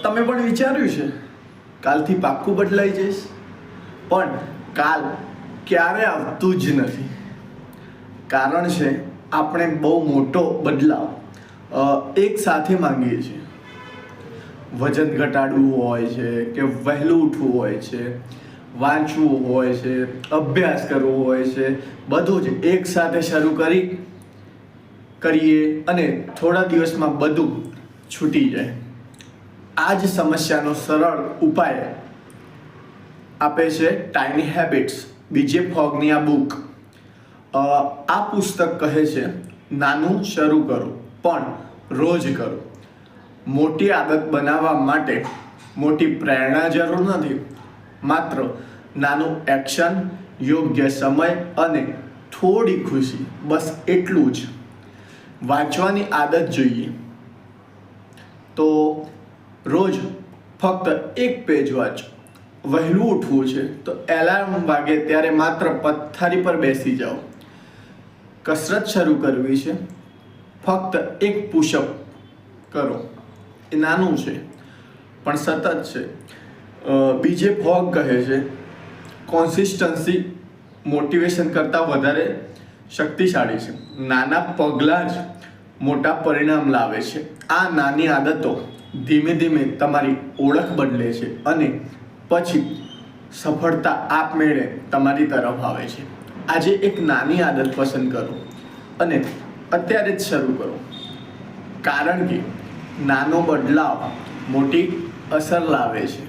તમે પણ વિચાર્યું છે કાલથી પાક્કું બદલાઈ જઈશ, પણ કાલ ક્યારે આવતું જ નથી. કારણ છે આપણે બહુ મોટો બદલાવ એક સાથે માંગીએ છીએ. વજન ઘટાડવું હોય છે કે વહેલું ઉઠવું હોય છે, વાંચવું હોય છે, અભ્યાસ કરવો હોય છે, બધું જ એક સાથે શરૂ કરીએ અને થોડા દિવસમાં બધું છૂટી જાય. આ જ સમસ્યાનો સરળ ઉપાય આપે છે ટાઇની હેબિટ્સ, બીજે ફોગની આ બુક. આ પુસ્તક કહે છે નાનું શરૂ કરો પણ રોજ કરો. મોટી આદત બનાવવા માટે મોટી પ્રેરણા જરૂર નથી, માત્ર નાનું એક્શન, યોગ્ય સમય અને થોડી ખુશી, બસ એટલું જ. વાંચવાની આદત જોઈએ તો રોજ ફક્ત એક પેજ વાંચો. વહેલું ઉઠવું છે તો એલાર્મ વાગે ત્યારે માત્ર પથારી પર બેસી જાઓ. કસરત શરૂ કરવી છે, ફક્ત એક પુશઅપ કરો. એ નાનું છે પણ સતત છે. બીજે ફોગ કહે છે કોન્સિસ્ટન્સી મોટિવેશન કરતાં વધારે શક્તિશાળી છે. નાના પગલાં જ મોટા પરિણામ લાવે છે. આ નાની આદતો ધીમે ધીમે તમારી ઓળખ બદલે છે અને પછી સફળતા આપમેળે તમારી તરફ આવે છે. આજે એક નાની આદત પસંદ કરો અને અત્યારે જ શરૂ કરો, કારણ કે નાનો બદલાવ મોટી અસર લાવે છે.